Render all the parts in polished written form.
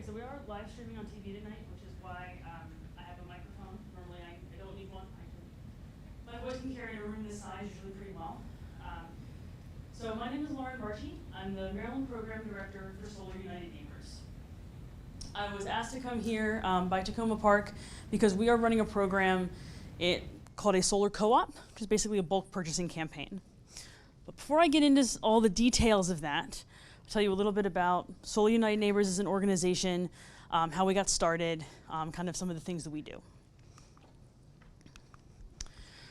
so we are live streaming on TV tonight, which is why I have a microphone. Normally I don't need one. My voice can carry in a room this size usually pretty well. So my name is Lauren Barchi. I'm the Maryland Program Director for Solar United Neighbors. I was asked to come here by Takoma Park because we are running a program called a solar co-op, which is basically a bulk purchasing campaign. But before I get into all the details of that, I'll tell you a little bit about Solar United Neighbors as an organization, how we got started, kind of some of the things that we do.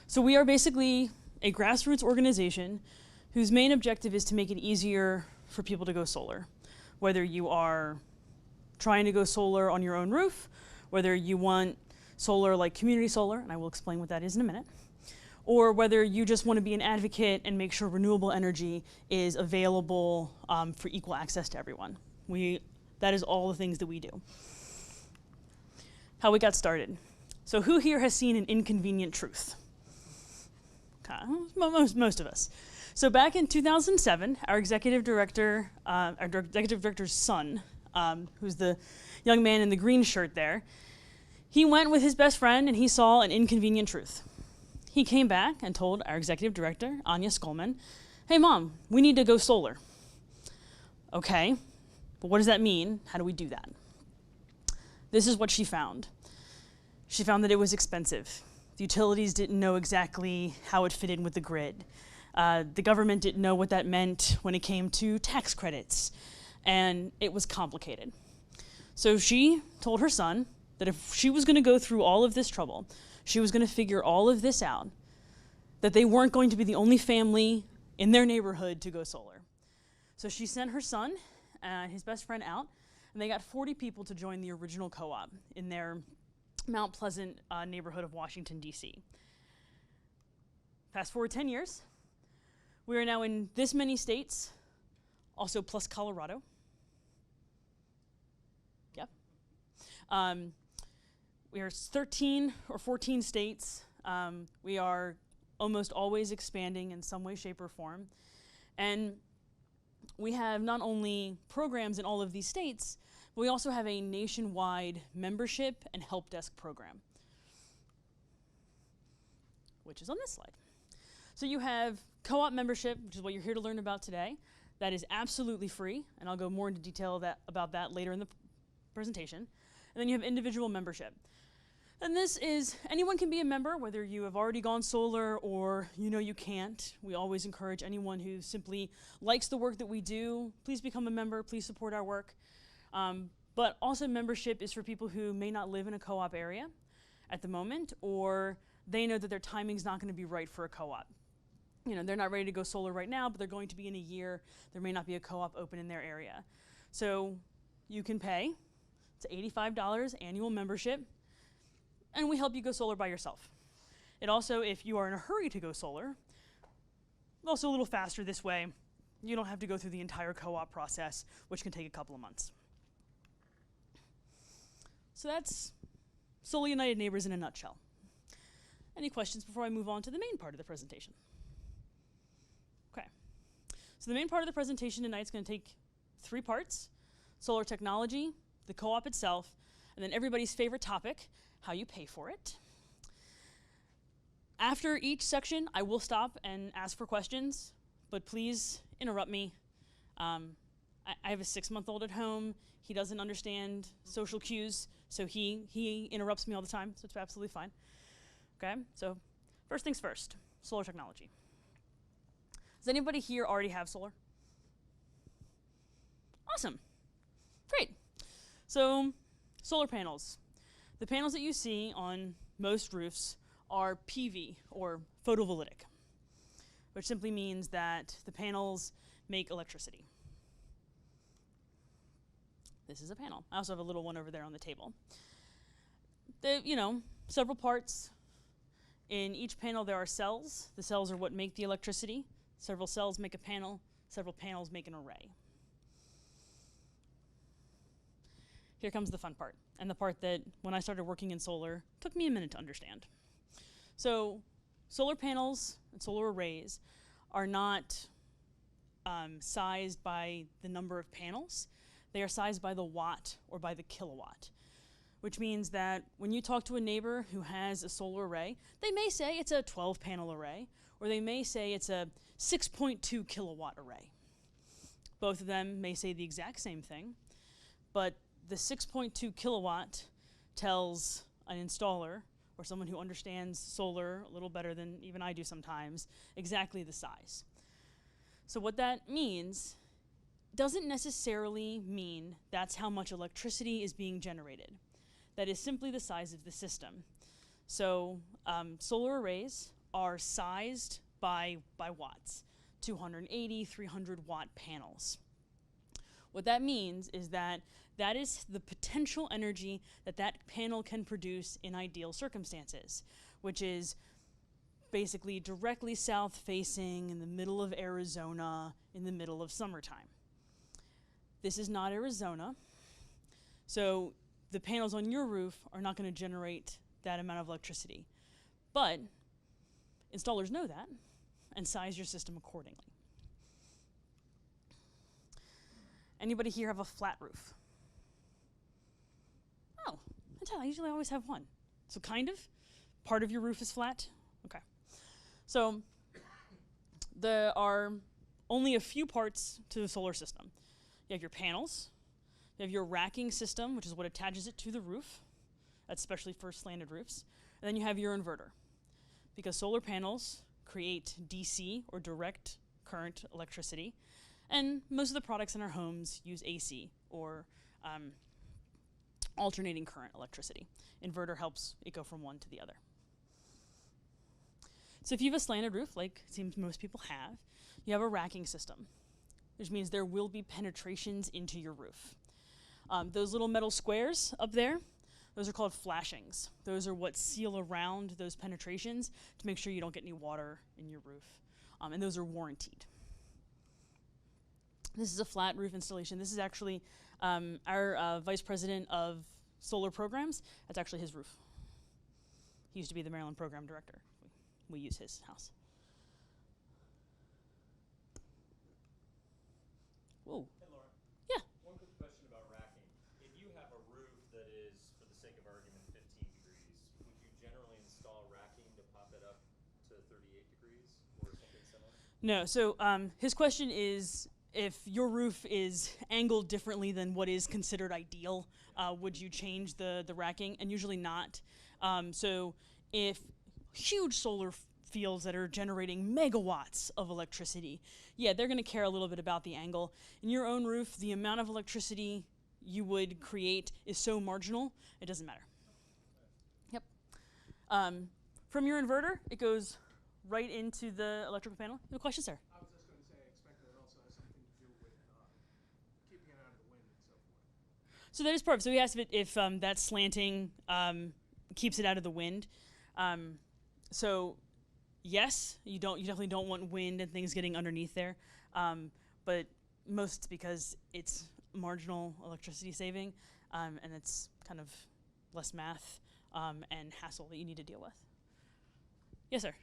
So we are basically a grassroots organization whose main objective is to make it easier for people to go solar. Whether you are trying to go solar on your own roof, whether you want solar like community solar, and I will explain what that is in a minute, or whether you just want to be an advocate and make sure renewable energy is available for equal access to everyone. That is all the things that we do. How we got started. So who here has seen An Inconvenient Truth? Okay, most of us. So back in 2007, our executive director's son, who's the young man in the green shirt there, he went with his best friend and he saw An Inconvenient Truth. He came back and told our executive director, Anya Skolman, hey mom, we need to go solar. Okay, but what does that mean? How do we do that? This is what she found. She found that it was expensive. The utilities didn't know exactly how it fit in with the grid. The government didn't know what that meant when it came to tax credits, and it was complicated. So she told her son that if she was going to go through all of this trouble, she was going to figure all of this out, that they weren't going to be the only family in their neighborhood to go solar. So she sent her son and his best friend out, and they got 40 people to join the original co-op in their Mount Pleasant neighborhood of Washington, D.C. Fast forward 10 years, we are now in this many states, also plus Colorado. Yep. We are 13 or 14 states. We are almost always expanding in some way, shape, or form. And we have not only programs in all of these states, but we also have a nationwide membership and help desk program, which is on this slide. So you have co-op membership, which is what you're here to learn about today. That is absolutely free, and I'll go more into detail about that later in the presentation. And then you have individual membership. And this is, anyone can be a member, whether you have already gone solar or you know you can't. We always encourage anyone who simply likes the work that we do, please become a member, please support our work. But also membership is for people who may not live in a co-op area at the moment, or they know that their timing's not going to be right for a co-op. You know, they're not ready to go solar right now, but they're going to be in a year. There may not be a co-op open in their area. So you can pay, it's $85 annual membership, and we help you go solar by yourself. It also, if you are in a hurry to go solar, also a little faster this way. You don't have to go through the entire co-op process, which can take a couple of months. So that's Solar United Neighbors in a nutshell. Any questions before I move on to the main part of the presentation? Okay. So the main part of the presentation tonight is going to take 3 parts: solar technology, the co-op itself, and then everybody's favorite topic, how you pay for it. After each section, I will stop and ask for questions, but please interrupt me. I have a 6-month-old at home. He doesn't understand social cues, so he interrupts me all the time, so it's absolutely fine. Okay, so first things first, solar technology. Does anybody here already have solar? Awesome, great. So solar panels. The panels that you see on most roofs are PV, or photovoltaic, which simply means that the panels make electricity. This is a panel. I also have a little one over there on the table. Several parts. In each panel there are cells. The cells are what make the electricity. Several cells make a panel. Several panels make an array. Here comes the fun part, and the part that, when I started working in solar, took me a minute to understand. So solar panels and solar arrays are not sized by the number of panels. they are sized by the watt or by the kilowatt, which means that when you talk to a neighbor who has a solar array, they may say it's a 12-panel array, or they may say it's a 6.2 kilowatt array. Both of them may say the exact same thing, but the 6.2 kilowatt tells an installer or someone who understands solar a little better than even I do sometimes, exactly the size. So what that means doesn't necessarily mean that's how much electricity is being generated. That is simply the size of the system. So solar arrays are sized by watts, 280, 300 watt panels. What that means is that that is the potential energy that that panel can produce in ideal circumstances, which is basically directly south facing in the middle of Arizona in the middle of summertime. This is not Arizona, so the panels on your roof are not going to generate that amount of electricity. But installers know that and size your system accordingly. Anybody here have a flat roof? Oh, I usually always have one. So kind of? Part of your roof is flat? Okay. So there are only a few parts to the solar system. You have your panels, you have your racking system, which is what attaches it to the roof. That's especially for slanted roofs. And then you have your inverter. Because solar panels create DC, or direct current electricity, and most of the products in our homes use AC, or alternating current electricity. Inverter helps it go from one to the other. So if you have a slanted roof, like it seems most people have, you have a racking system, which means there will be penetrations into your roof. Those little metal squares up there, those are called flashings. Those are what seal around those penetrations to make sure you don't get any water in your roof. And those are warrantied. This is a flat roof installation. This is actually our vice president of solar programs. That's actually his roof. He used to be the Maryland program director. We use his house. Whoa. Hey, Laura. Yeah. One quick question about racking. If you have a roof that is, for the sake of argument, 15 degrees, would you generally install racking to pop it up to 38 degrees or something similar? No. So his question is, if your roof is angled differently than what is considered ideal, would you change the racking? And usually not. So if huge solar fields that are generating megawatts of electricity, yeah, they're going to care a little bit about the angle. In your own roof, the amount of electricity you would create is so marginal, it doesn't matter. Yep. From your inverter, it goes right into the electrical panel. You have a question, sir? I was just going to say, I expect that it also has something to do with keeping it out of the wind and so forth. So that is part of it. So he asked if that slanting keeps it out of the wind. So yes, you definitely don't want wind and things getting underneath there. But most because it's marginal electricity saving, and it's kind of less math and hassle that you need to deal with. Yes, sir.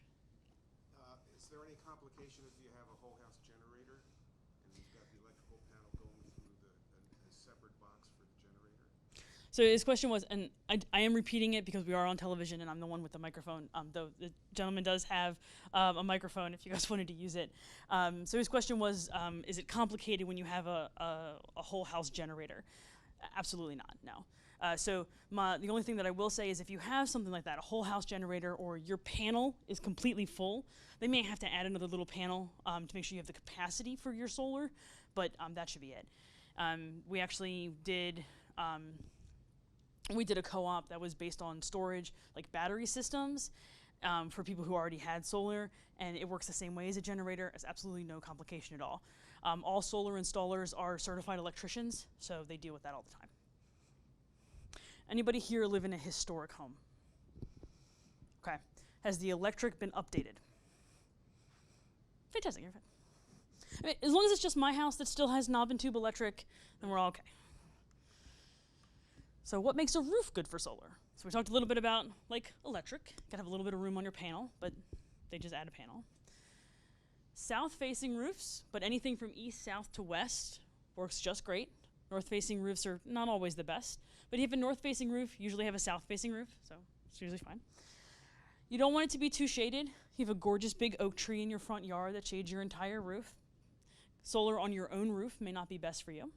Is there any complication if you have a whole house generator and you've got the electrical panel going through a separate box for the generator? So his question was, and I am repeating it because we are on television and I'm the one with the microphone, though the gentleman does have a microphone if you guys wanted to use it. So his question was, is it complicated when you have a whole house generator? Absolutely not, no. So the only thing that I will say is if you have something like that, a whole house generator, or your panel is completely full, they may have to add another little panel to make sure you have the capacity for your solar, but that should be it. We actually did a co-op that was based on storage, like battery systems, for people who already had solar, and it works the same way as a generator. It's absolutely no complication at all. All solar installers are certified electricians, so they deal with that all the time. Anybody here live in a historic home? Okay. Has the electric been updated? Fantastic, you're fine. I mean, as long as it's just my house that still has knob and tube electric, then we're all okay. So what makes a roof good for solar? So we talked a little bit about, like, electric. Gotta have a little bit of room on your panel, but they just add a panel. South-facing roofs, but anything from east, south to west works just great. North-facing roofs are not always the best, but if you have a north-facing roof, you usually have a south-facing roof, so it's usually fine. You don't want it to be too shaded. You have a gorgeous big oak tree in your front yard that shades your entire roof. Solar on your own roof may not be best for you.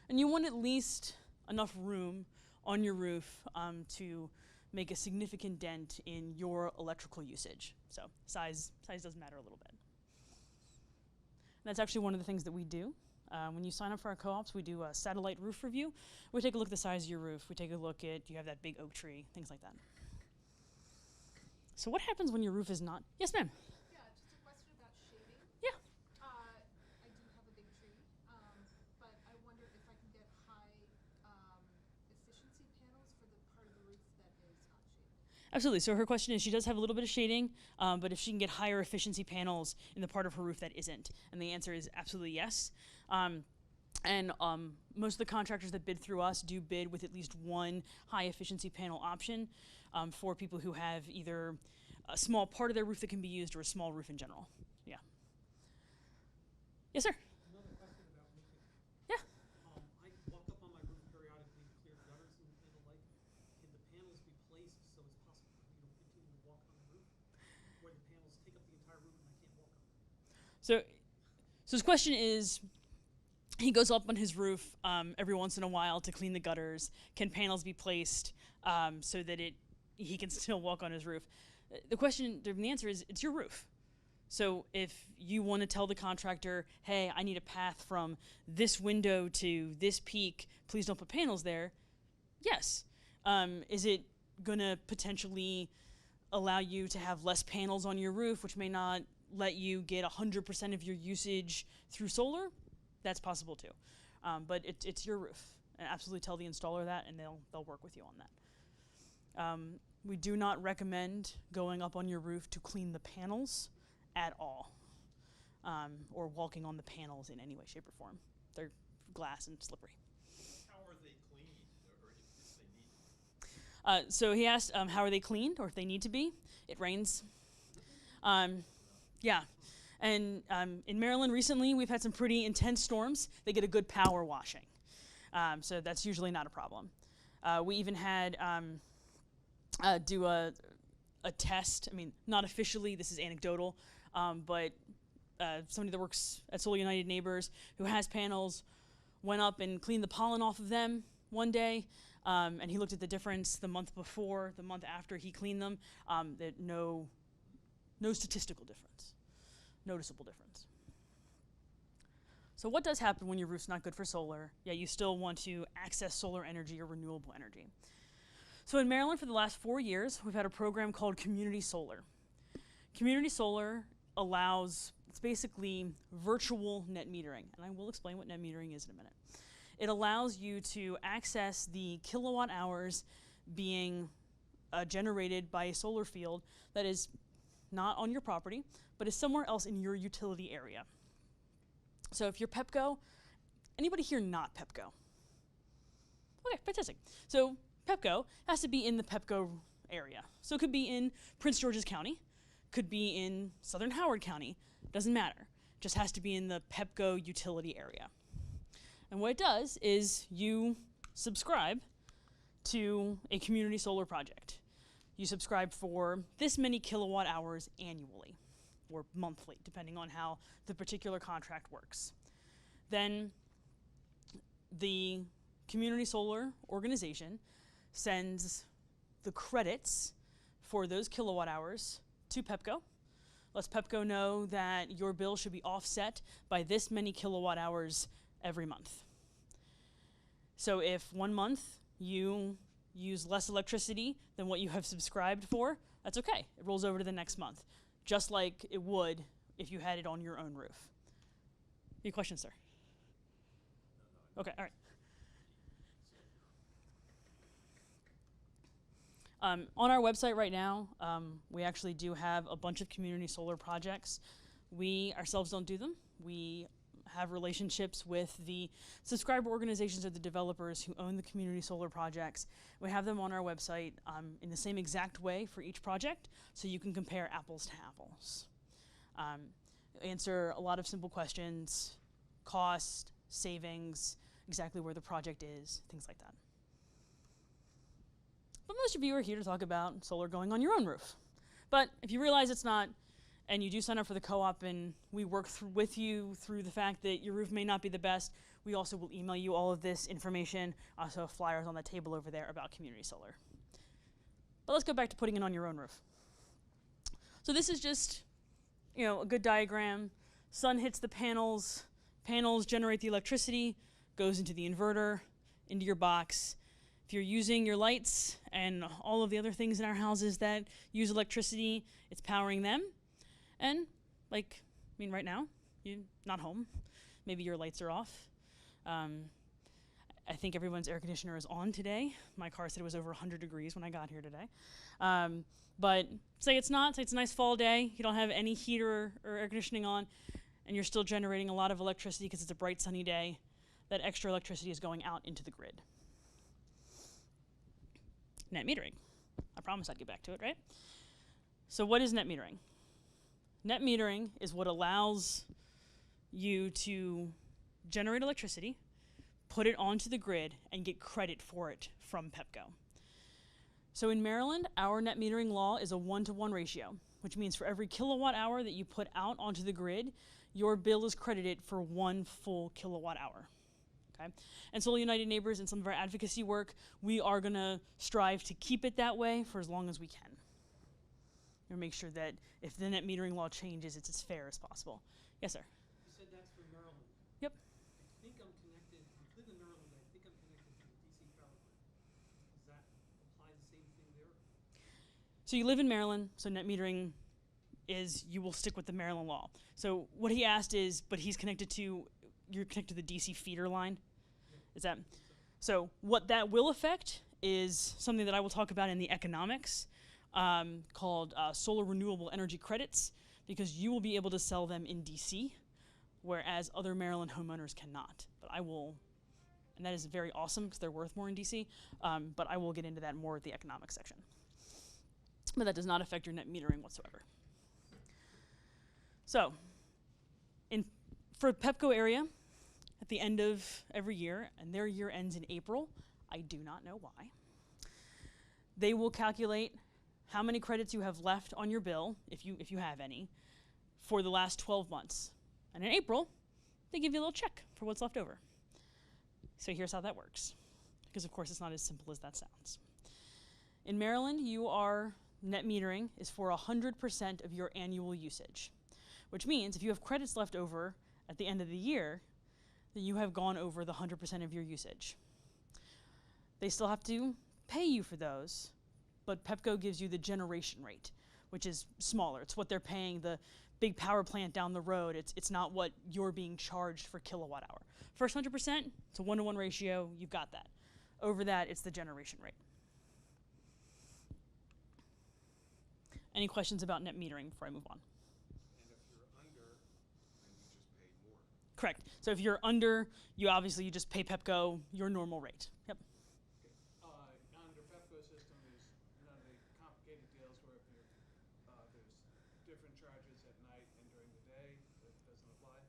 And you want at least enough room on your roof to make a significant dent in your electrical usage. So size does matter a little bit. And that's actually one of the things that we do. When you sign up for our co-ops, we do a satellite roof review. We take a look at the size of your roof. We take a look at, do you have that big oak tree, things like that. So what happens when your roof is not? Yes, ma'am. Yeah, just a question about shading. Yeah. I do have a big tree, but I wonder if I can get high efficiency panels for the part of the roof that is not shaded. Absolutely. So her question is, she does have a little bit of shading, but if she can get higher efficiency panels in the part of her roof that isn't. And the answer is absolutely yes. Most of the contractors that bid through us do bid with at least one high efficiency panel option for people who have either a small part of their roof that can be used or a small roof in general. Yeah. Yes, sir. Another question about roofing. Yeah. I walk up on my roof periodically to clear gutters and the like. Can the panels be placed so it's possible for me to continue to walk on the roof? Where the panels take up the entire roof and I can't walk on it? So his question is, he goes up on his roof every once in a while to clean the gutters. Can panels be placed so that he can still walk on his roof? The answer is, it's your roof. So if you want to tell the contractor, hey, I need a path from this window to this peak, please don't put panels there, yes. Is it going to potentially allow you to have less panels on your roof, which may not let you get 100% of your usage through solar? That's possible too. But it's your roof. And absolutely tell the installer that, and they'll work with you on that. We do not recommend going up on your roof to clean the panels at all, or walking on the panels in any way, shape, or form. They're glass and slippery. How are they cleaned, or if they need to be? So he asked, how are they cleaned, or if they need to be? It rains. Yeah. And in Maryland recently, we've had some pretty intense storms. They get a good power washing. So that's usually not a problem. We even had do a test. I mean, not officially, this is anecdotal, but somebody that works at Solar United Neighbors who has panels went up and cleaned the pollen off of them one day, and he looked at the difference the month before, the month after he cleaned them. That no statistical difference, noticeable difference. So what does happen when your roof's not good for solar, yet you still want to access solar energy or renewable energy? So in Maryland for the last 4 years, we've had a program called Community Solar. Community Solar allows, it's basically virtual net metering, and I will explain what net metering is in a minute. It allows you to access the kilowatt hours being generated by a solar field that is not on your property, but is somewhere else in your utility area. So if you're PEPCO, anybody here not PEPCO? Okay, fantastic. So PEPCO has to be in the PEPCO area. So it could be in Prince George's County, could be in Southern Howard County, doesn't matter. Just has to be in the PEPCO utility area. And what it does is you subscribe to a community solar project. You subscribe for this many kilowatt hours annually or monthly, depending on how the particular contract works. Then the community solar organization sends the credits for those kilowatt hours to PEPCO, lets PEPCO know that your bill should be offset by this many kilowatt hours every month. So if 1 month you use less electricity than what you have subscribed for, that's okay. It rolls over to the next month, just like it would if you had it on your own roof. Any questions, sir? Okay, all right. On our website right now, we actually do have a bunch of community solar projects. We ourselves don't do them. We have relationships with the subscriber organizations or the developers who own the community solar projects. We have them on our website in the same exact way for each project, so you can compare apples to apples. Answer a lot of simple questions, cost, savings, exactly where the project is, things like that. But most of you are here to talk about solar going on your own roof. But if you realize it's not, and you do sign up for the co-op and we work with you through the fact that your roof may not be the best, we also will email you all of this information, also have flyers on the table over there about community solar. But let's go back to putting it on your own roof. So this is just, a good diagram. Sun hits the panels, panels generate the electricity, goes into the inverter, into your box. If you're using your lights and all of the other things in our houses that use electricity, it's powering them. And right now, you're not home. Maybe your lights are off. I think everyone's air conditioner is on today. My car said it was over 100 degrees when I got here today. But say it's not, say it's a nice fall day, you don't have any heater or air conditioning on, and you're still generating a lot of electricity because it's a bright sunny day, that extra electricity is going out into the grid. Net metering. I promised I'd get back to it, right? So what is net metering? Net metering is what allows you to generate electricity, put it onto the grid, and get credit for it from PEPCO. So in Maryland, our net metering law is a 1-to-1 ratio, which means for every kilowatt hour that you put out onto the grid, your bill is credited for 1 full kilowatt hour. Okay? And Solar United Neighbors and some of our advocacy work, we are going to strive to keep it that way for as long as we can. And make sure that if the net metering law changes, it's as fair as possible. Yes, sir? You said that's for Maryland. Yep. I think I'm connected, I live in Maryland, I think I'm connected to the DC power grid. Does that apply the same thing there? So you live in Maryland, so net metering is, you will stick with the Maryland law. So what he asked is, but he's connected to, you're connected to the DC feeder line? Is that? So what that will affect is something that I will talk about in the economics, called solar renewable energy credits, because you will be able to sell them in DC, whereas other Maryland homeowners cannot. But I will, and that is very awesome because they're worth more in DC, but I will get into that more at the economics section. But that does not affect your net metering whatsoever. So, for PEPCO area, at the end of every year, and their year ends in April, I do not know why, they will calculate how many credits you have left on your bill, if you have any, for the last 12 months. And in April, they give you a little check for what's left over. So here's how that works, because of course it's not as simple as that sounds. In Maryland, net metering is for 100% of your annual usage, which means if you have credits left over at the end of the year, then you have gone over the 100% of your usage. They still have to pay you for those, but PEPCO gives you the generation rate, which is smaller. It's what they're paying the big power plant down the road. It's not what you're being charged for kilowatt hour. First 100%, it's a 1-to-1 ratio, you've got that. Over that, it's the generation rate. Any questions about net metering before I move on? And if you're under, then you just pay more. Correct. So if you're under, you just pay PEPCO your normal rate. Yep. Under PEPCO system, there's none of the complicated deals where if you're, there's different charges at night and during the day, that doesn't apply?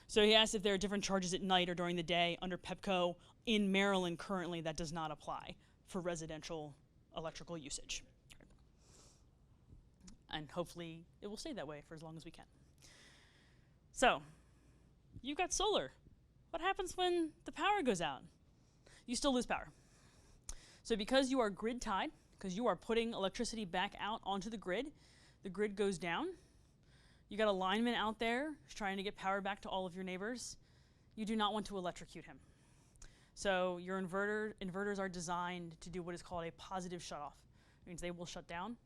So he asked if there are different charges at night or during the day. Under PEPCO in Maryland currently, that does not apply for residential electrical usage. And hopefully it will stay that way for as long as we can. So, you've got solar. What happens when the power goes out? You still lose power. So because you are grid tied, because you are putting electricity back out onto the grid goes down. You got a lineman out there who's trying to get power back to all of your neighbors. You do not want to electrocute him. So your inverters are designed to do what is called a positive shutoff. It means they will shut down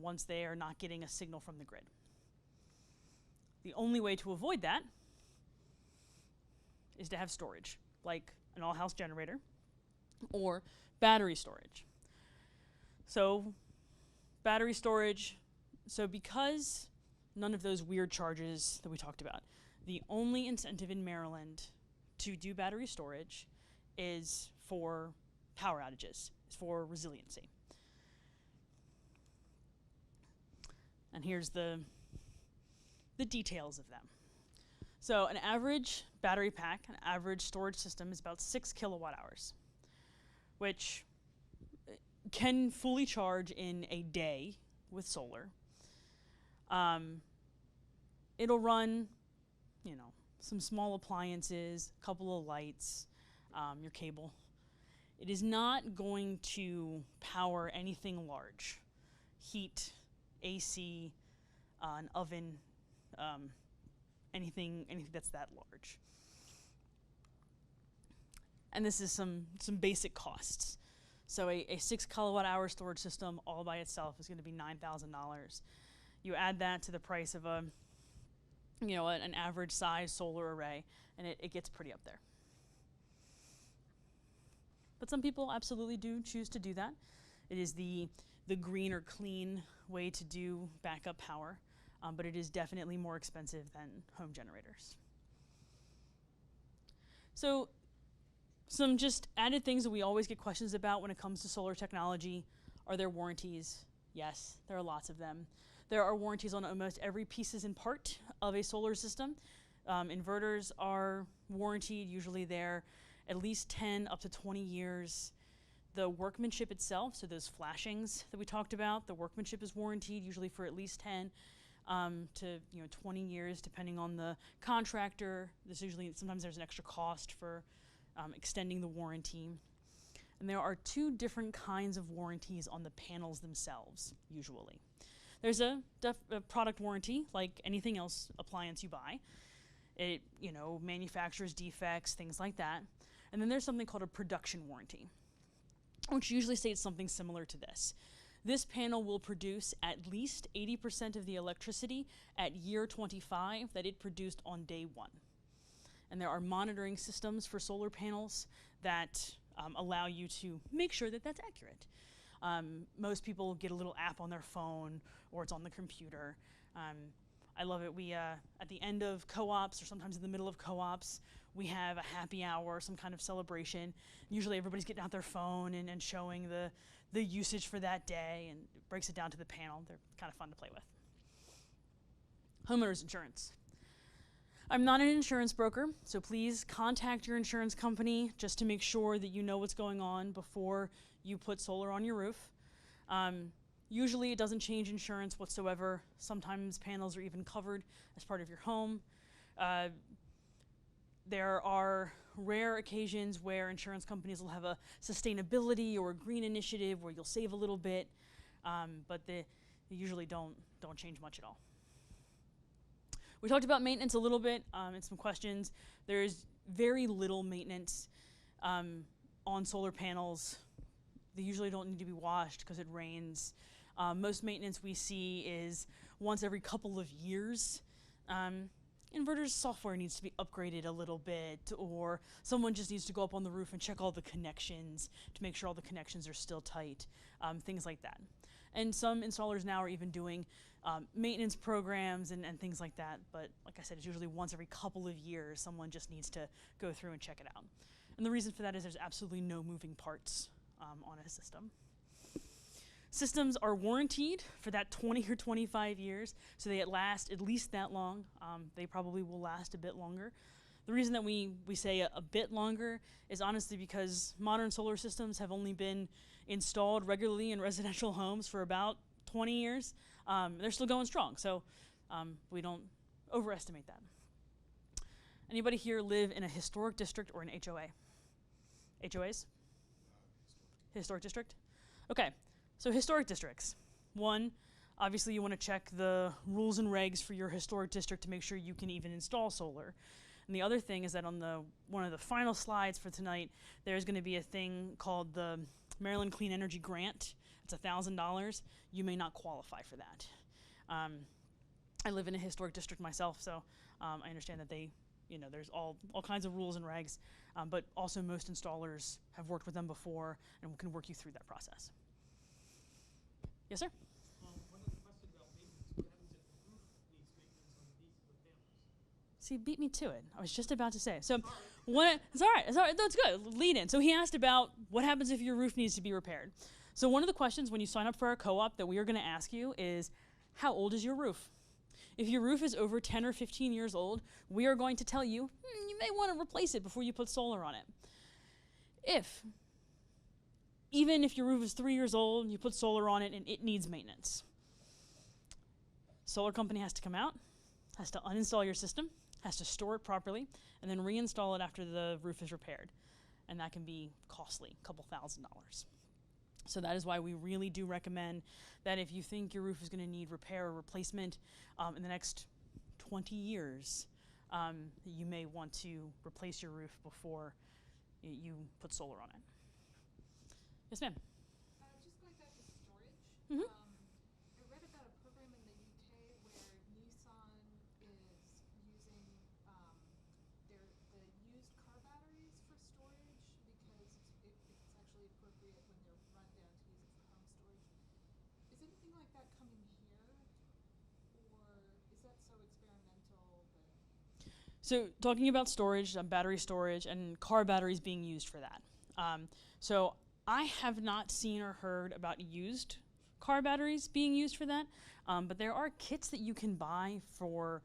once they are not getting a signal from the grid. The only way to avoid that is to have storage, like an all-house generator or battery storage. So battery storage, so because none of those weird charges that we talked about, the only incentive in Maryland to do battery storage is for power outages, is for resiliency. And here's the details of them. So an average battery pack, an average storage system is about 6 kilowatt hours, which can fully charge in a day with solar. It'll run, you know, some small appliances, a couple of lights, your cable. It is not going to power anything large. Heat, AC, an oven, anything that's that large. And this is some basic costs. So a 6 kilowatt hour storage system all by itself is going to be $9,000. You add that to the price of an average size solar array, and it gets pretty up there. But some people absolutely do choose to do that. It is the green or clean way to do backup power, but it is definitely more expensive than home generators. So some just added things that we always get questions about when it comes to solar technology. Are there warranties? Yes, there are lots of them. There are warranties on almost every pieces and part of a solar system. Inverters are warranted, usually they're at least 10 up to 20 years. The workmanship itself, so those flashings that we talked about, the workmanship is warranted usually for at least 10 to 20 years, depending on the contractor. Sometimes there's an extra cost for extending the warranty. And there are two different kinds of warranties on the panels themselves, usually. There's a product warranty, like anything else appliance you buy. It manufactures defects, things like that. And then there's something called a production warranty, which usually states something similar to this. This panel will produce at least 80% of the electricity at year 25 that it produced on day 1. And there are monitoring systems for solar panels that allow you to make sure that that's accurate. Most people get a little app on their phone or it's on the computer. I love it. We, at the end of co-ops or sometimes in the middle of co-ops, we have a happy hour, some kind of celebration. Usually everybody's getting out their phone and showing the usage for that day, and it breaks it down to the panel. They're kind of fun to play with. Homeowners insurance. I'm not an insurance broker, so please contact your insurance company just to make sure that you know what's going on before you put solar on your roof. Usually it doesn't change insurance whatsoever. Sometimes panels are even covered as part of your home. There are rare occasions where insurance companies will have a sustainability or a green initiative where you'll save a little bit, but they usually don't change much at all. We talked about maintenance a little bit in some questions. There's very little maintenance on solar panels. They usually don't need to be washed because it rains. Most maintenance we see is once every couple of years. Inverters software needs to be upgraded a little bit, or someone just needs to go up on the roof and check all the connections to make sure all the connections are still tight, things like that. And some installers now are even doing maintenance programs and things like that, but like I said, it's usually once every couple of years someone just needs to go through and check it out. And the reason for that is there's absolutely no moving parts on a system. Systems are warranted for that 20 or 25 years, so they last at least that long. They probably will last a bit longer. The reason that we say a bit longer is honestly because modern solar systems have only been installed regularly in residential homes for about 20 years. They're still going strong, so we don't overestimate that. Anybody here live in a historic district or an HOA? HOAs? Historic district? Okay. So historic districts. One, obviously you want to check the rules and regs for your historic district to make sure you can even install solar. And the other thing is that on one of the final slides for tonight, there's going to be a thing called the Maryland Clean Energy Grant. It's $1,000. You may not qualify for that. I live in a historic district myself, so I understand that there's all kinds of rules and regs, but also most installers have worked with them before and can work you through that process. Yes, sir? One other question about maintenance. What happens if the roof needs maintenance underneath the panels? See, beat me to it. I was just about to say. So, it's all right. That's good. Lead in. So he asked about what happens if your roof needs to be repaired. So one of the questions when you sign up for our co-op that we are going to ask you is, how old is your roof? If your roof is over 10 or 15 years old, we are going to tell you, you may want to replace it before you put solar on it. Even if your roof is 3 years old, you put solar on it and it needs maintenance. Solar company has to come out, has to uninstall your system, has to store it properly, and then reinstall it after the roof is repaired. And that can be costly, a couple $1,000s. So that is why we really do recommend that if you think your roof is going to need repair or replacement in the next 20 years, you may want to replace your roof before you put solar on it. Yes, ma'am. Just going back to storage. Mhm. I read about a program in the UK where Nissan is using the used car batteries for storage because it's actually appropriate when they're run down to use it for home storage. Is anything like that coming here, or is that so experimental that? So talking about storage, battery storage, and car batteries being used for that. So I have not seen or heard about used car batteries being used for that, but there are kits that you can buy for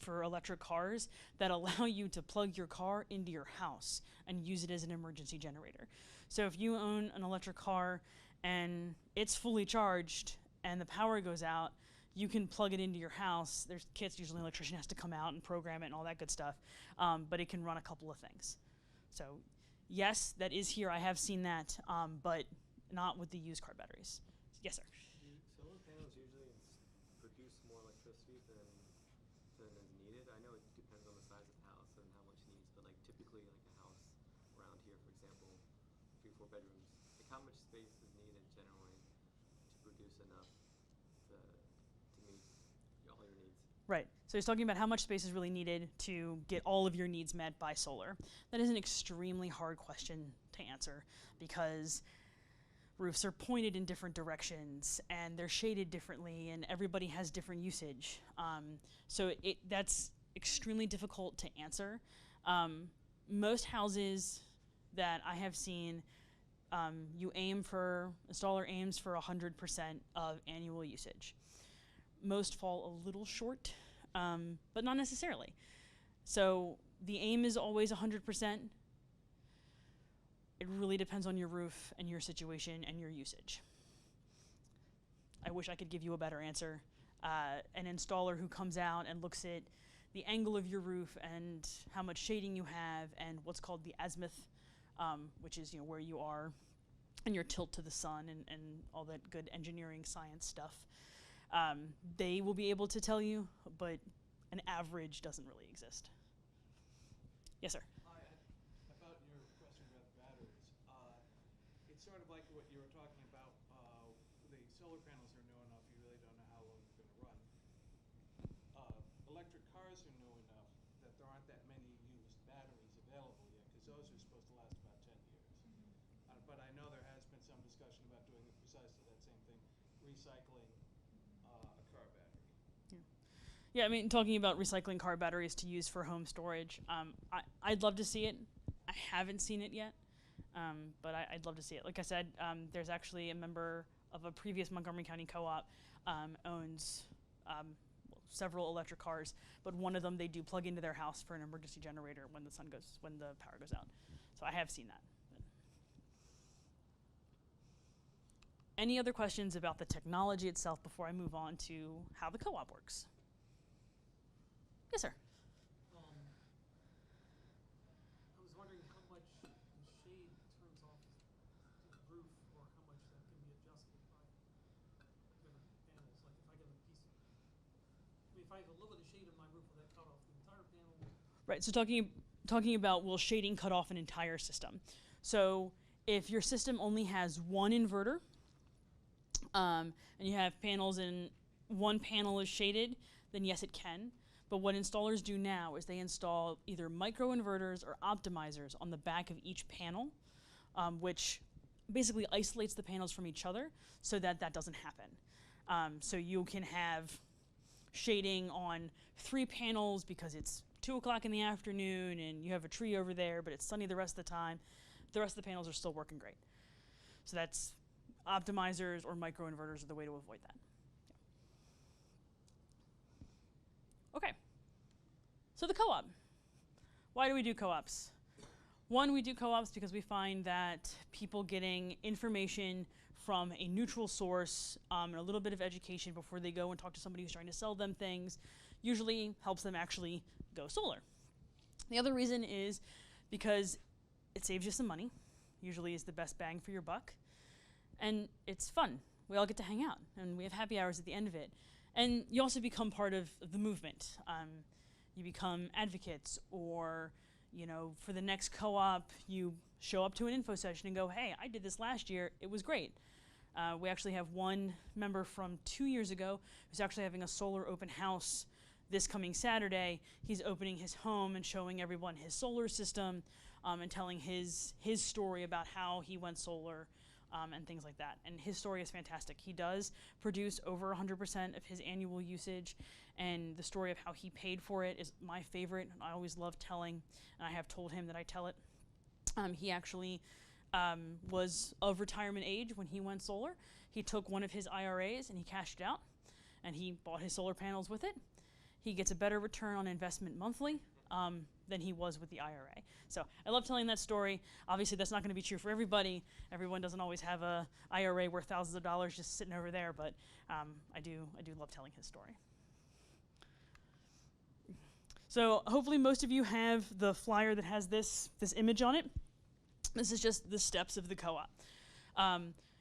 electric cars that allow you to plug your car into your house and use it as an emergency generator. So if you own an electric car and it's fully charged and the power goes out, you can plug it into your house. There's kits, usually an electrician has to come out and program it and all that good stuff, but it can run a couple of things. So yes, that is here. I have seen that, but not with the used car batteries. Yes, sir. Do solar panels usually produce more electricity than is needed? I know it depends on the size of the house and how much it needs, but like typically like a house around here, for example, 3-4 bedrooms, like how much space is needed generally to produce enough to meet all your needs? Right. So he's talking about how much space is really needed to get all of your needs met by solar. That is an extremely hard question to answer because roofs are pointed in different directions and they're shaded differently and everybody has different usage. So that's extremely difficult to answer. Most houses that I have seen, installer aims for 100% of annual usage. Most fall a little short, but not necessarily. So the aim is always 100%. It really depends on your roof and your situation and your usage. I wish I could give you a better answer. An installer who comes out and looks at the angle of your roof and how much shading you have and what's called the azimuth, which is where you are and your tilt to the sun and all that good engineering science stuff. They will be able to tell you, but an average doesn't really exist. Yes, sir. Hi, about your question about batteries. It's sort of like what you were talking about. The solar panels are new enough, you really don't know how long they're going to run. Electric cars are new enough that there aren't that many used batteries available yet, because those are supposed to last about 10 years. But I know there has been some discussion about doing precisely that same thing, recycling a car battery. Yeah, I mean, talking about recycling car batteries to use for home storage, I'd love to see it. I haven't seen it yet, but I'd love to see it. Like I said, there's actually a member of a previous Montgomery County co-op owns several electric cars, but one of them they do plug into their house for an emergency generator when the power goes out. So I have seen that. Any other questions about the technology itself before I move on to how the co-op works? Yes, sir. I was wondering how much the shade turns off the roof, or how much that can be adjusted by different panels. Like if I get a piece of, if I have a little bit of shade in my roof, will that cut off the entire panel? Right. So talking about will shading cut off an entire system? So if your system only has one inverter, and you have panels and one panel is shaded, then yes, it can. But what installers do now is they install either microinverters or optimizers on the back of each panel, which basically isolates the panels from each other so that doesn't happen. So you can have shading on 3 panels because it's 2 o'clock in the afternoon and you have a tree over there, but it's sunny the rest of the time. The rest of the panels are still working great. So that's optimizers or microinverters are the way to avoid that. So the co-op. Why do we do co-ops? One, we do co-ops because we find that people getting information from a neutral source and a little bit of education before they go and talk to somebody who's trying to sell them things usually helps them actually go solar. The other reason is because it saves you some money, usually is the best bang for your buck, and it's fun. We all get to hang out, and we have happy hours at the end of it. And you also become part of the movement. You become advocates, or for the next co-op, you show up to an info session and go, hey, I did this last year, it was great. We actually have one member from 2 years ago who's actually having a solar open house this coming Saturday. He's opening his home and showing everyone his solar system and telling his story about how he went solar and things like that. And his story is fantastic. He does produce over 100% of his annual usage, and the story of how he paid for it is my favorite. I always love telling, and I have told him that I tell it. He actually was of retirement age when he went solar. He took one of his IRAs and he cashed it out, and he bought his solar panels with it. He gets a better return on investment monthly than he was with the IRA. So I love telling that story. Obviously, that's not going to be true for everybody. Everyone doesn't always have a IRA worth thousands of dollars just sitting over there, but I do love telling his story. So hopefully most of you have the flyer that has this image on it. This is just the steps of the co-op.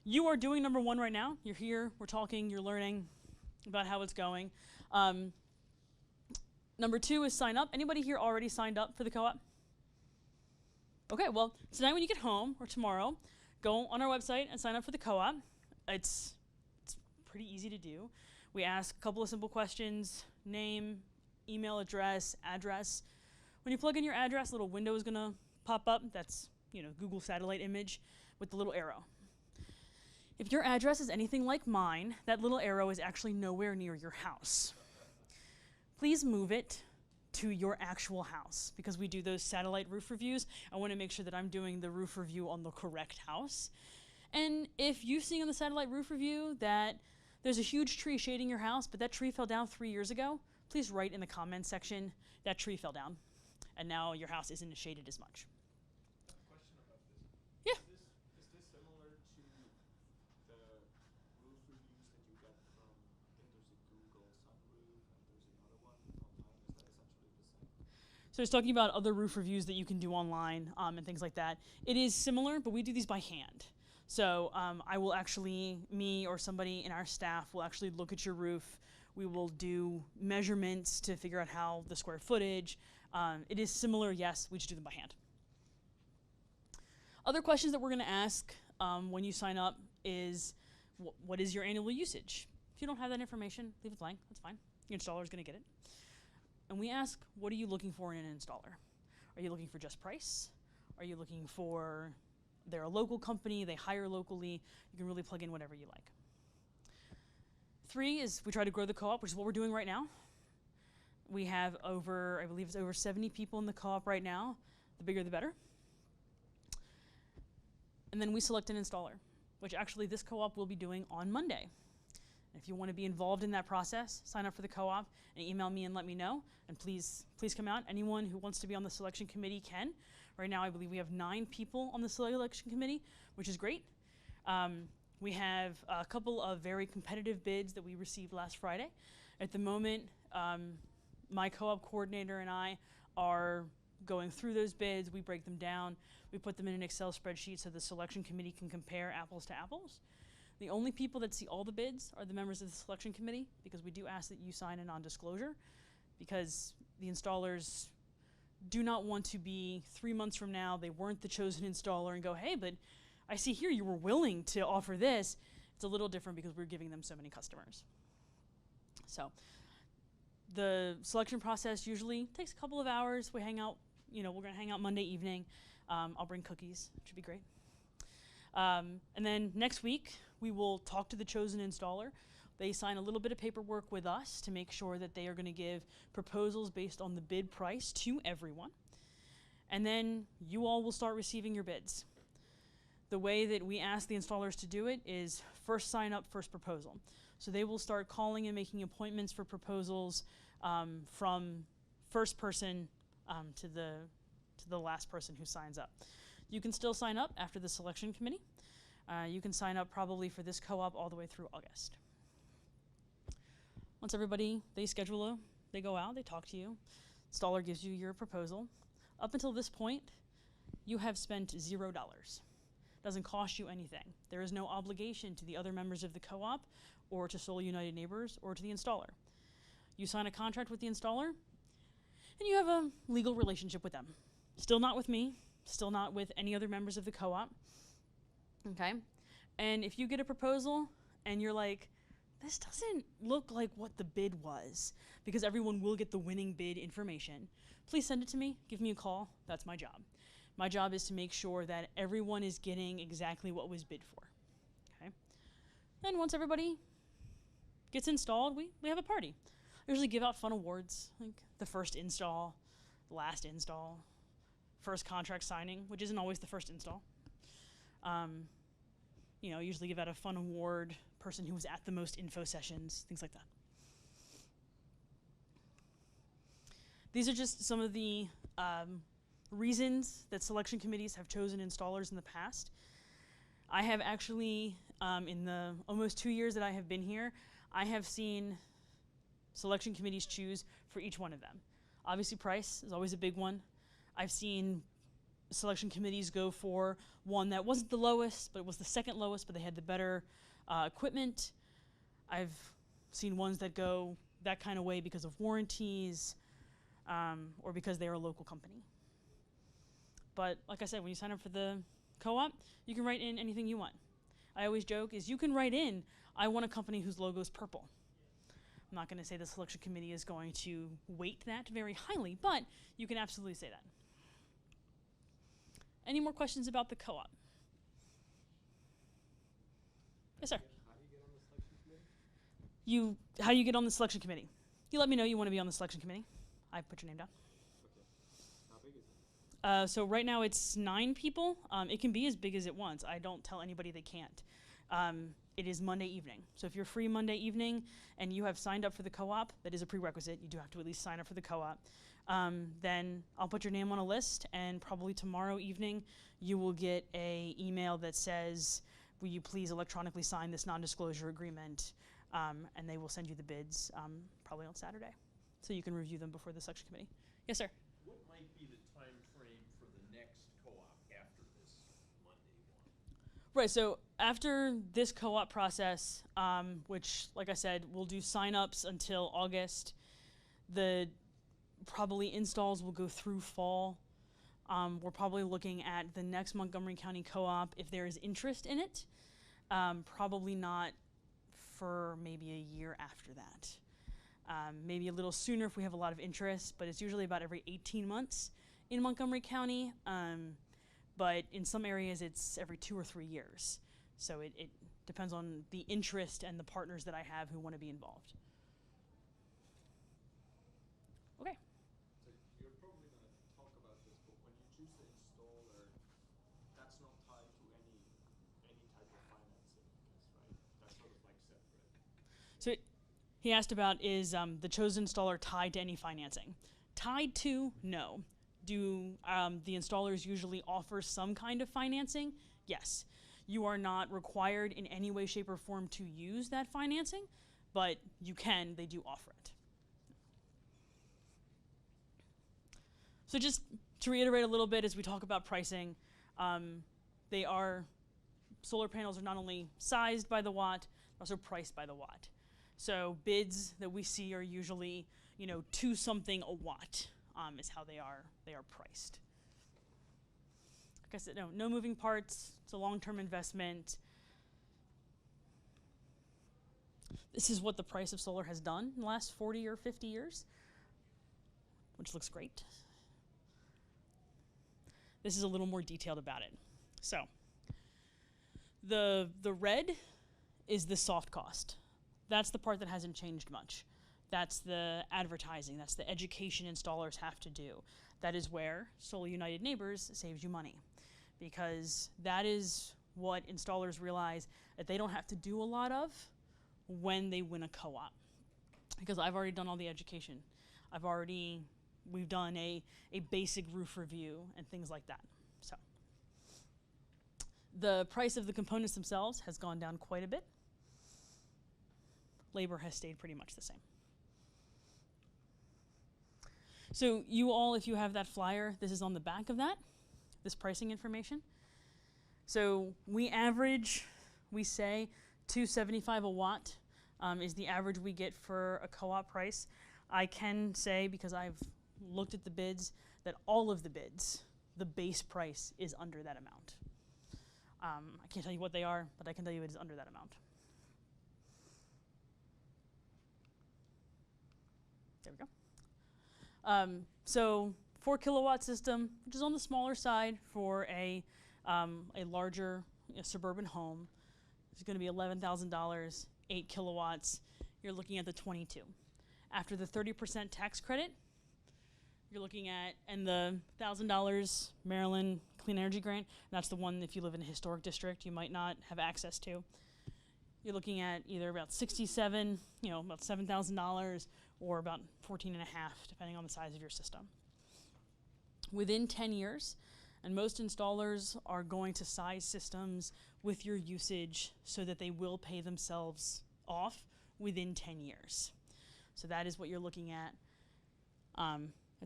You are doing number one right now. You're here, we're talking, you're learning about how it's going. Number two is sign up. Anybody here already signed up for the co-op? Okay, well, tonight when you get home, or tomorrow, go on our website and sign up for the co-op. It's pretty easy to do. We ask a couple of simple questions: name, email address, address. When you plug in your address, a little window is gonna pop up. That's Google satellite image with the little arrow. If your address is anything like mine, that little arrow is actually nowhere near your house. Please move it to your actual house, because we do those satellite roof reviews. I want to make sure that I'm doing the roof review on the correct house. And if you see on the satellite roof review that there's a huge tree shading your house, but that tree fell down 3 years ago, please write in the comments section, that tree fell down, and now your house isn't shaded as much. Question about this. Yeah. Is this similar to the roof reviews that you get from, I think there's a Google sunroof and there's another one online? Is that essentially the same? So it's talking about other roof reviews that you can do online and things like that. It is similar, but we do these by hand. So I will actually, me or somebody in our staff will actually look at your roof. We will do measurements to figure out how the square footage. It is similar, yes, we just do them by hand. Other questions that we're gonna ask when you sign up is, what is your annual usage? If you don't have that information, leave it blank, that's fine. Your installer is gonna get it. And we ask, what are you looking for in an installer? Are you looking for just price? Are you looking for, they're a local company, they hire locally, you can really plug in whatever you like. 3 is we try to grow the co-op, which is what we're doing right now. We have over, I believe it's over 70 people in the co-op right now. The bigger the better. And then we select an installer, which actually this co-op will be doing on Monday. If you want to be involved in that process, sign up for the co-op and email me and let me know. And please come out. Anyone who wants to be on the selection committee can. Right now I believe we have 9 people on the selection committee, which is great. We have a couple of very competitive bids that we received last Friday. At the moment, my co-op coordinator and I are going through those bids. We break them down. We put them in an Excel spreadsheet so the selection committee can compare apples to apples. The only people that see all the bids are the members of the selection committee, because we do ask that you sign a non-disclosure, because the installers do not want to be 3 months from now, they weren't the chosen installer, and go, hey, but I see here you were willing to offer this. It's a little different because we're giving them so many customers. So the selection process usually takes a couple of hours. We hang out, we're gonna hang out Monday evening. I'll bring cookies, which would be great. And then next week, we will talk to the chosen installer. They sign a little bit of paperwork with us to make sure that they are gonna give proposals based on the bid price to everyone. And then you all will start receiving your bids. The way that we ask the installers to do it is first sign up, first proposal. So they will start calling and making appointments for proposals from first person to the last person who signs up. You can still sign up after the selection committee. You can sign up probably for this co-op all the way through August. Once everybody, they go out, they talk to you. Installer gives you your proposal. Up until this point, you have spent $0. Doesn't cost you anything. There is no obligation to the other members of the co-op or to Solar United Neighbors or to the installer. You sign a contract with the installer and you have a legal relationship with them. Still not with me, still not with any other members of the co-op. Okay? And if you get a proposal and you're like, this doesn't look like what the bid was, because everyone will get the winning bid information, please send it to me, give me a call, that's my job. My job is to make sure that everyone is getting exactly what was bid for. Okay? Then once everybody gets installed, we have a party. I usually give out fun awards, like the first install, the last install, first contract signing, which isn't always the first install. Usually give out a fun award, person who was at the most info sessions, things like that. These are just some of the reasons that selection committees have chosen installers in the past. I have actually, in the almost 2 years that I have been here, I have seen selection committees choose for each one of them. Obviously price is always a big one. I've seen selection committees go for one that wasn't the lowest, but it was the second lowest, but they had the better equipment. I've seen ones that go that kind of way because of warranties or because they're a local company. But like I said, when you sign up for the co-op, you can write in anything you want. I always joke is you can write in, I want a company whose logo is purple. I'm not going to say the selection committee is going to weight that very highly, but you can absolutely say that. Any more questions about the co-op? Yes, sir. How do you get on the selection committee? How do you get on the selection committee? You let me know you want to be on the selection committee. I put your name down. Okay. How big is it? So right now it's 9 people. It can be as big as it wants. I don't tell anybody they can't. It is Monday evening. So if you're free Monday evening and you have signed up for the co-op, that is a prerequisite. You do have to at least sign up for the co-op. Then I'll put your name on a list, and probably tomorrow evening you will get an email that says, will you please electronically sign this non-disclosure agreement, and they will send you the bids probably on Saturday. So you can review them before the selection committee. Yes, sir? What might be the time frame for the next co-op after this Monday one? Right, so after this co-op process, which, like I said, we'll do sign-ups until August, the probably installs will go through fall. We're probably looking at the next Montgomery County co-op, if there is interest in it, probably not for maybe a year after that. Maybe a little sooner if we have a lot of interest, but it's usually about every 18 months in Montgomery County. But in some areas it's every 2 or 3 years. So it depends on the interest and the partners that I have who want to be involved. Okay. So you're probably going to talk about this, but when you choose the installer, that's not tied to any type of financing, I guess, right? That's sort of like separate. So he asked about, is the chosen installer tied to any financing? Tied to, no. Do the installers usually offer some kind of financing? Yes. You are not required in any way, shape, or form to use that financing, but you can, they do offer it. So just to reiterate a little bit as we talk about pricing, solar panels are not only sized by the watt, they're also priced by the watt. So bids that we see are usually, 2 something a watt is how they are priced. Like I said, no moving parts. It's a long-term investment. This is what the price of solar has done in the last 40 or 50 years, which looks great. This is a little more detailed about it. So the red is the soft cost. That's the part that hasn't changed much. That's the advertising. That's the education installers have to do. That is where Solar United Neighbors saves you money, because that is what installers realize that they don't have to do a lot of when they win a co-op. Because I've already done all the education. I've already we've done a basic roof review and things like that. So the price of the components themselves has gone down quite a bit. Labor has stayed pretty much the same. So you all, if you have that flyer, this is on the back of that, this pricing information. So we average, we say $2.75 a watt is the average we get for a co-op price. I can say, because I've looked at the bids, that all of the bids, the base price is under that amount. I can't tell you what they are, but I can tell you it is under that amount. There we go. So 4 kilowatt system, which is on the smaller side for a larger suburban home. It's going to be $11,000, 8 kilowatts. You're looking at the 22. After the 30% tax credit, you're looking at, and the $1,000 Maryland Clean Energy Grant, that's the one if you live in a historic district you might not have access to. You're looking at either about $67, about $7,000, or about 14.5, depending on the size of your system. Within 10 years, and most installers are going to size systems with your usage so that they will pay themselves off within 10 years. So that is what you're looking at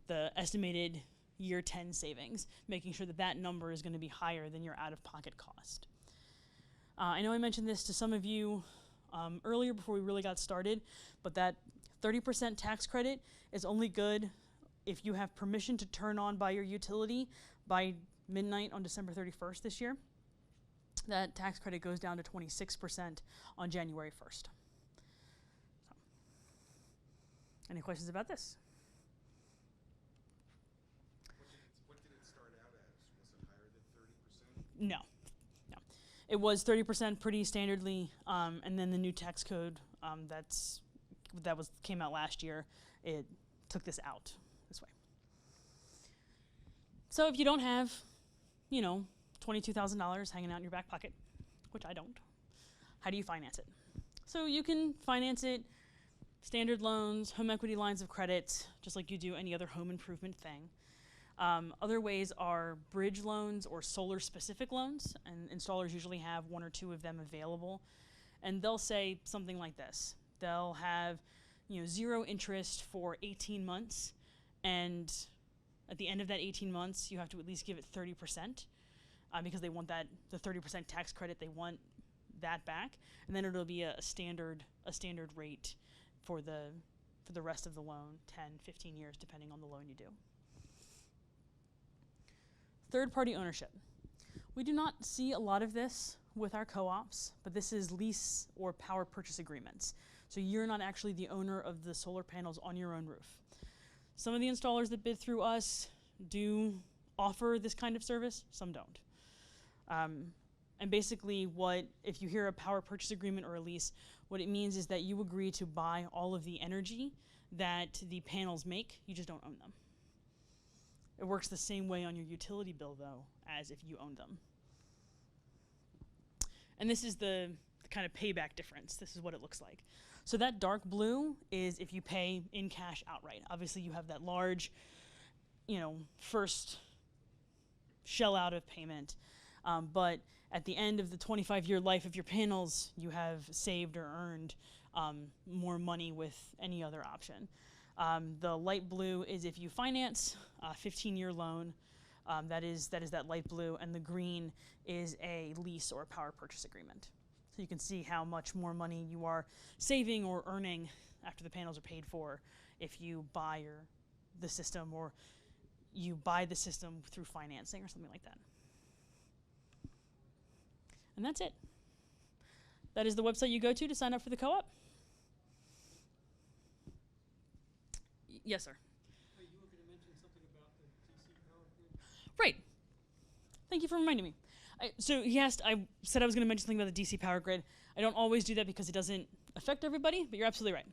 the estimated year 10 savings, making sure that that number is going to be higher than your out-of-pocket cost. I know I mentioned this to some of you earlier before we really got started, but that 30% tax credit is only good if you have permission to turn on by your utility by midnight on December 31st this year. That tax credit goes down to 26% on January 1st. So, any questions about this? What did it start out as? Was it higher than 30%? No. It was 30% pretty standardly, and then the new tax code came out last year, it took this out this way. So if you don't have, $22,000 hanging out in your back pocket, which I don't, how do you finance it? So you can finance it standard loans, home equity lines of credit, just like you do any other home improvement thing. Other ways are bridge loans or solar-specific loans, and installers usually have one or two of them available. And they'll say something like this. They'll have, 0 interest for 18 months, and at the end of that 18 months, you have to at least give it 30%, because they want the 30% tax credit. They want that back, and then it'll be a standard rate for the rest of the loan, 10, 15 years, depending on the loan you do. Third-party ownership. We do not see a lot of this with our co-ops, but this is lease or power purchase agreements. So you're not actually the owner of the solar panels on your own roof. Some of the installers that bid through us do offer this kind of service, some don't. And basically if you hear a power purchase agreement or a lease, what it means is that you agree to buy all of the energy that the panels make, you just don't own them. It works the same way on your utility bill, though, as if you own them. And this is the kind of payback difference. This is what it looks like. So that dark blue is if you pay in cash outright. Obviously, you have that large, first shell out of payment. But at the end of the 25-year life of your panels, you have saved or earned more money with any other option. The light blue is if you finance a 15-year loan, that is that light blue, and the green is a lease or a power purchase agreement. So you can see how much more money you are saving or earning after the panels are paid for if you buy the system, or you buy the system through financing or something like that. And that's it. That is the website you go to sign up for the co-op. Yes, sir. You were going to mention something about the DC power grid? Right. Thank you for reminding me. I said I was going to mention something about the DC power grid. I don't always do that because it doesn't affect everybody, but you're absolutely right.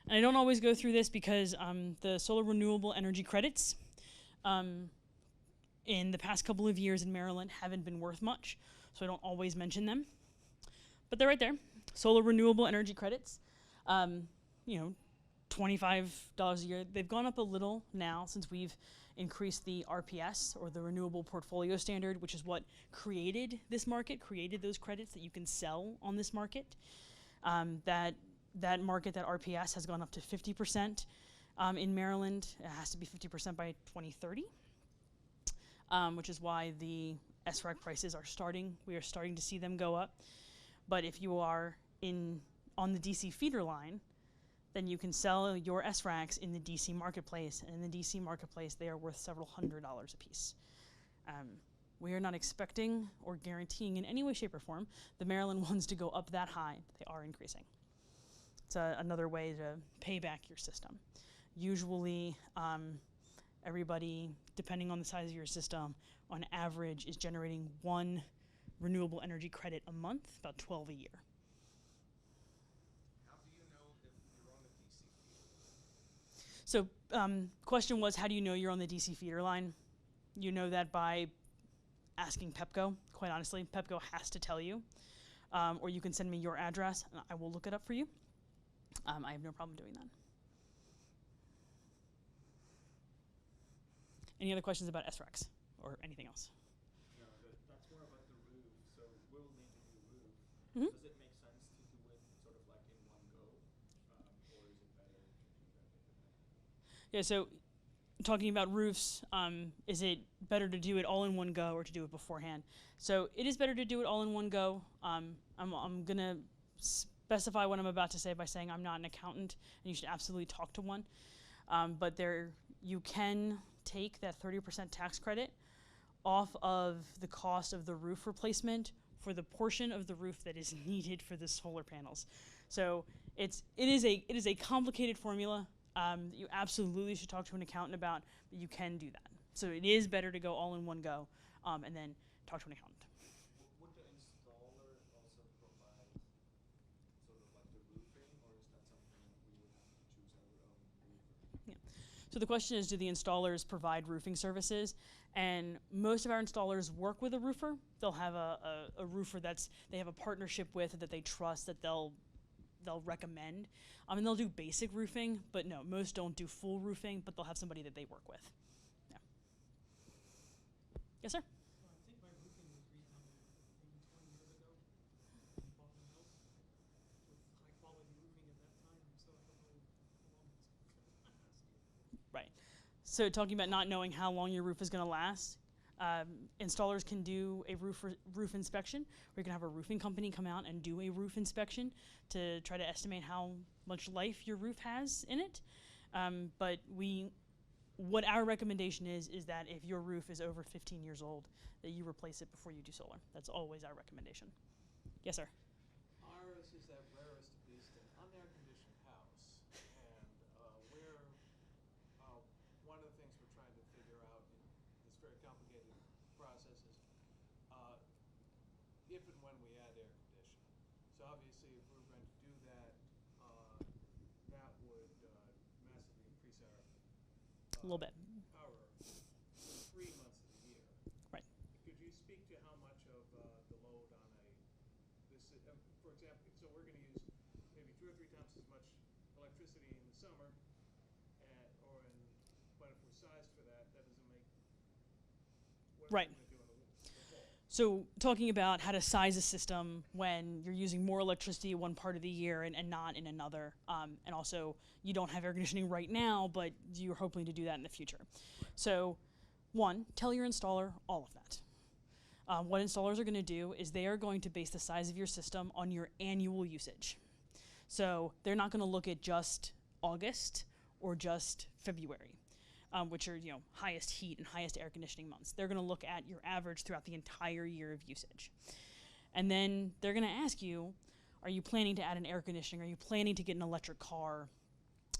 And I don't always go through this because the solar renewable energy credits in the past couple of years in Maryland haven't been worth much, so I don't always mention them. But they're right there. Solar renewable energy credits. $25 a year. They've gone up a little now since we've increased the RPS, or the Renewable Portfolio Standard, which is what created this market, created those credits that you can sell on this market. That market, that RPS, has gone up to 50% in Maryland. It has to be 50% by 2030, which is why the SRAC prices are starting. We are starting to see them go up. But if you are on the DC feeder line, then you can sell your SRACs in the DC marketplace. And in the DC marketplace, they are worth several $100s a piece. We are not expecting or guaranteeing in any way, shape, or form the Maryland ones to go up that high. They are increasing. It's another way to pay back your system. Usually, everybody, depending on the size of your system, on average is generating 1 renewable energy credit a month, about 12 a year. How do you know if you're on the DC feeder? So question was, how do you know you're on the DC feeder line? You know that by asking Pepco, quite honestly. Pepco has to tell you. Or you can send me your address, and I will look it up for you. I have no problem doing that. Any other questions about SRACs or anything else? No, that's more about the roof. So we'll need a new roof. Mhm. Does it make sense to do it sort of like in one go, or is it better to do that independently? Yeah, so talking about roofs, is it better to do it all in one go or to do it beforehand? So it is better to do it all in one go. I'm going to specify what I'm about to say by saying I'm not an accountant, and you should absolutely talk to one. But you can take that 30% tax credit off of the cost of the roof replacement for the portion of the roof that is needed for the solar panels. So it is a complicated formula that you absolutely should talk to an accountant about, but you can do that. So it is better to go all in one go, and then talk to an accountant. Would the installer also provide sort of like the roofing, or is that something we would have to choose our own roofer? Yeah. So the question is, do the installers provide roofing services? And most of our installers work with a roofer. They'll have a roofer they have a partnership with, that they trust, that they'll recommend. And they'll do basic roofing, but no, most don't do full roofing, but they'll have somebody that they work with. Yeah. Yes, sir? I think my roofing was redone maybe 20 years ago. We bought my house with high quality roofing at that time, so I don't know how long it's going to last. Right. So talking about not knowing how long your roof is going to last, installers can do a roof inspection, or you can have a roofing company come out and do a roof inspection to try to estimate how much life your roof has in it. But what our recommendation is that if your roof is over 15 years old, that you replace it before you do solar. That's always our recommendation. Yes, sir? Ours is that rarest beast, an unair-conditioned house, and one of the things we're trying to figure out in this very complicated process is if and when we add air conditioning. So obviously, if we're going to do that, that would massively increase our A little bit. power 3 months of the year. Right. Could you speak to how much of the load on for example, so we're going to use maybe 2 or 3 times as much electricity in the summer, but if we're sized for that, that doesn't make. What Right. are we going to do in the fall? So talking about how to size a system when you're using more electricity one part of the year and not in another, and also you don't have air conditioning right now, but you're hoping to do that in the future. So one, tell your installer all of that. What installers are going to do is they are going to base the size of your system on your annual usage. So they're not going to look at just August or just February, which are highest heat and highest air conditioning months. They're going to look at your average throughout the entire year of usage. And then they're going to ask you, are you planning to add an air conditioning? Are you planning to get an electric car?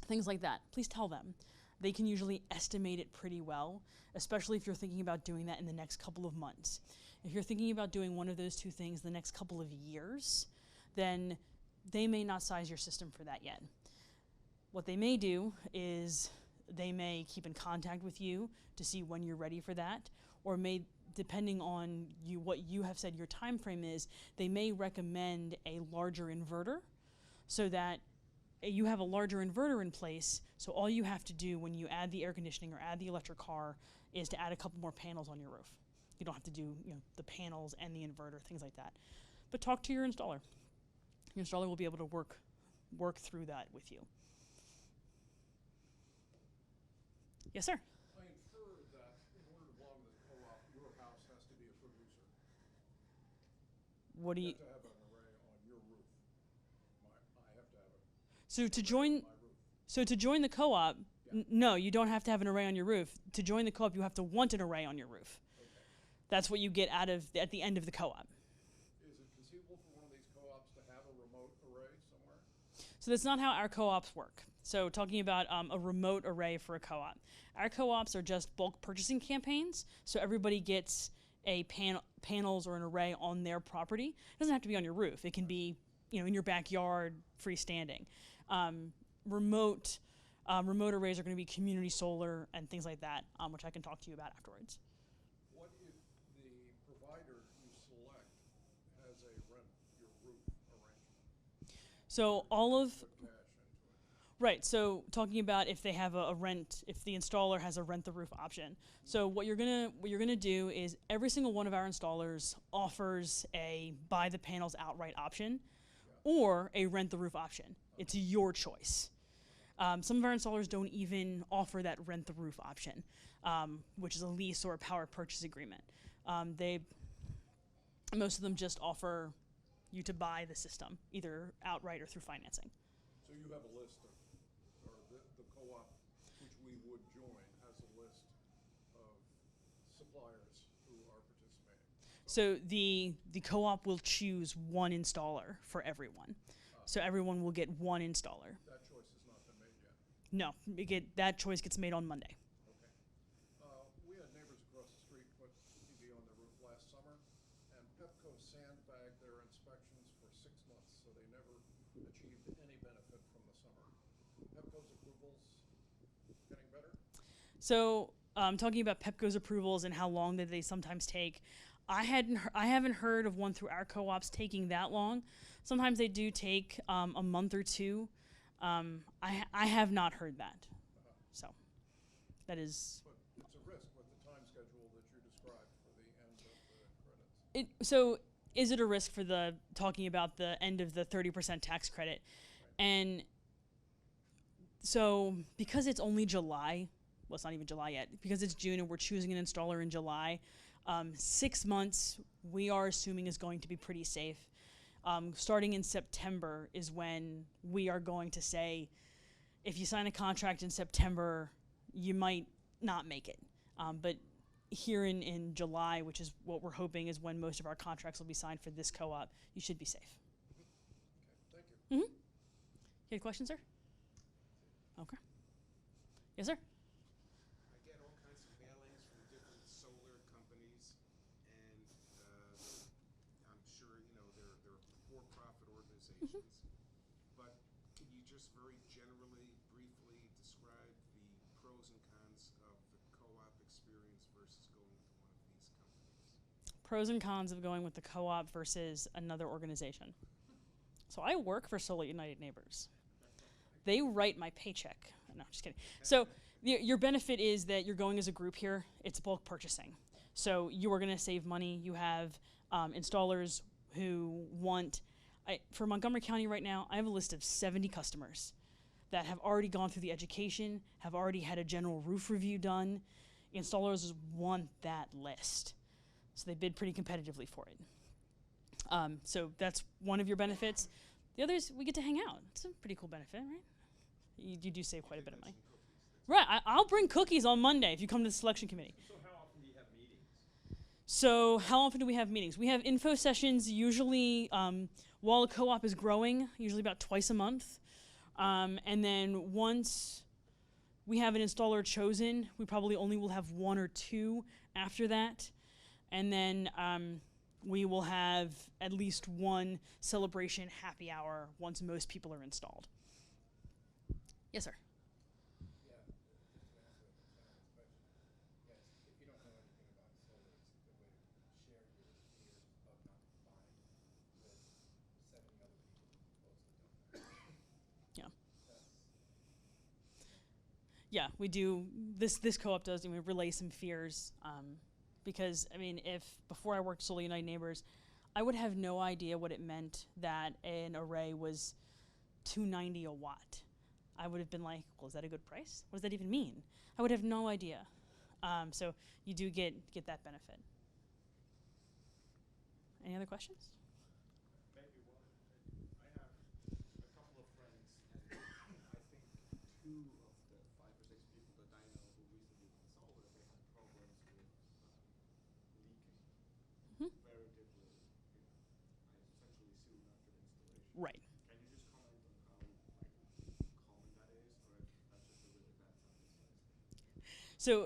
Things like that. Please tell them. They can usually estimate it pretty well, especially if you're thinking about doing that in the next couple of months. If you're thinking about doing one of those two things the next couple of years, then they may not size your system for that yet. What they may do is they may keep in contact with you to see when you're ready for that, or may, depending on what you have said your time frame is, they may recommend a larger inverter so that you have a larger inverter in place, so all you have to do when you add the air conditioning or add the electric car is to add a couple more panels on your roof. You don't have to do the panels and the inverter, things like that. But talk to your installer. Your installer will be able to work through that with you. Yes, sir. I infer that in order to belong to the co-op, your house has to be a producer. What do you? You have to have an array on your roof. I have to have it. So to join. So to join the co-op, no, you don't have to have an array on your roof. To join the co-op, you have to want an array on your roof. Okay. That's what you get at the end of the co-op. Is it conceivable for one of these co-ops to have a remote array somewhere? So that's not how our co-ops work. So talking about a remote array for a co-op. Our co-ops are just bulk purchasing campaigns, so everybody gets a panels or an array on their property. It doesn't have to be on your roof. It can be in your backyard, freestanding. Remote arrays are going to be community solar and things like that, which I can talk to you about afterwards. What if the provider you select has a rent your roof arrangement? So all of Put cash into it. right. So talking about if they have a rent, if the installer has a rent the roof option. So what you're gonna do is every single one of our installers offers a buy the panels outright option, or a rent the roof option. It's your choice. Some of our installers don't even offer that rent the roof option, which is a lease or a power purchase agreement. Most of them just offer you to buy the system, either outright or through financing. So you have a list of, or the co-op which we would join has a list of suppliers who are participating. So the co-op will choose one installer for everyone. So everyone will get one installer. That choice has not been made yet. No, that choice gets made on Monday. Okay. We had neighbors across the street put TV on their roof last summer, and Pepco sandbagged their inspections for 6 months, so they never achieved any benefit from the summer. Pepco's approvals getting better? So talking about Pepco's approvals and how long that they sometimes take, I haven't heard of one through our co-ops taking that long. Sometimes they do take a month or two. I have not heard that. So that is. But it's a risk with the time schedule that you described for the end of the credits. So is it a risk for talking about the end of the 30% tax credit? Right. And so because it's only July, well, it's not even July yet, because it's June and we're choosing an installer in July, 6 months we are assuming is going to be pretty safe. Starting in September is when we are going to say, if you sign a contract in September, you might not make it. But here in July, which is what we're hoping is when most of our contracts will be signed for this co-op, you should be safe. Okay, thank you. Mm-hmm. You had a question, sir? Okay. Yes, sir? I get all kinds of mailings from different solar companies, and I'm sure they're for-profit organizations. But can you just very generally, briefly describe the pros and cons of the co-op experience versus going with one of these companies? Pros and cons of going with the co-op versus another organization. So I work for Solar United Neighbors. They write my paycheck. No, just kidding. So your benefit is that you're going as a group here. It's bulk purchasing. So you are going to save money. You have installers who want, for Montgomery County right now, I have a list of 70 customers that have already gone through the education, have already had a general roof review done. Installers want that list. So they bid pretty competitively for it. So that's one of your benefits. The other is we get to hang out. It's a pretty cool benefit, right? You do save quite a bit of money. Right, I'll bring cookies on Monday if you come to the selection committee. So how often do you have meetings? So how often do we have meetings? We have info sessions usually, while a co-op is growing, usually about twice a month. And then once we have an installer chosen, we probably only will have 1 or 2 after that. And then we will have at least one celebration happy hour once most people are installed. Yes, sir. Yeah, just to answer Karen's question, yes, if you don't know anything about solar, it's a good way to share your fears of not buying with 70 other people who supposedly don't know. Yeah. Yeah, we do. This co-op does, and we relay some fears. Because, I mean, if before I worked solely United Neighbors, I would have no idea what it meant that an array was $2.90 a watt. I would have been like, well, is that a good price? What does that even mean? I would have no idea. So you do get that benefit. Any other questions? Maybe one. I have a couple of friends, and I think 2 of the 5 or 6 people that I know who recently went solar, they had problems with leaking Mhm. relatively, essentially soon after the installation. Right. Can you just comment on how common that is, or if that's just a really bad sample size? So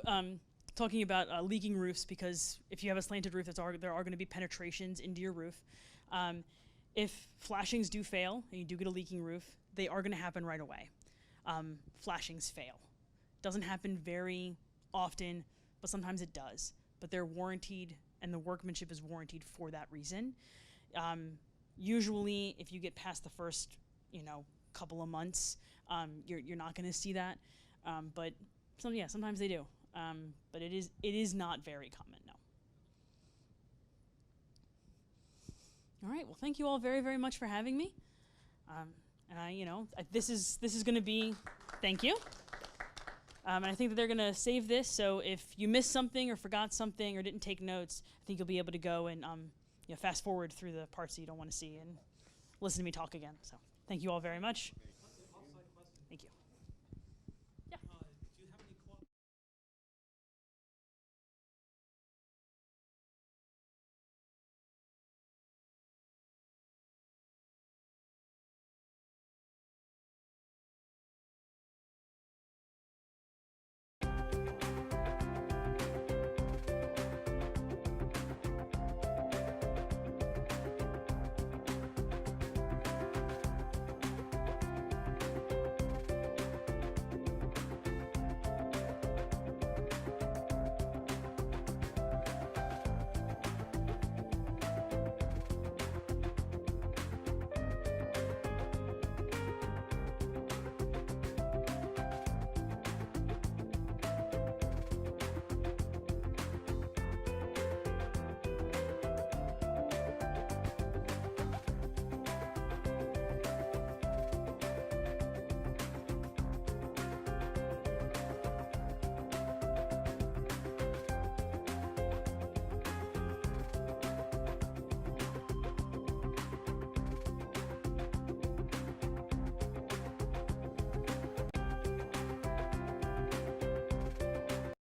talking about leaking roofs, because if you have a slanted roof, there are going to be penetrations into your roof. If flashings do fail, and you do get a leaking roof, they are going to happen right away. Flashings fail. Doesn't happen very often, but sometimes it does. But they're warranted, and the workmanship is warranted for that reason. Usually, if you get past the first, couple of months, you're not going to see that. But sometimes they do. But it is not very common, no. All right. Well, thank you all very, very much for having me. And this is going to be. Thank you. And I think that they're going to save this. So if you missed something or forgot something or didn't take notes, I think you'll be able to go and fast forward through the parts that you don't want to see and listen to me talk again. So thank you all very much. Thank you.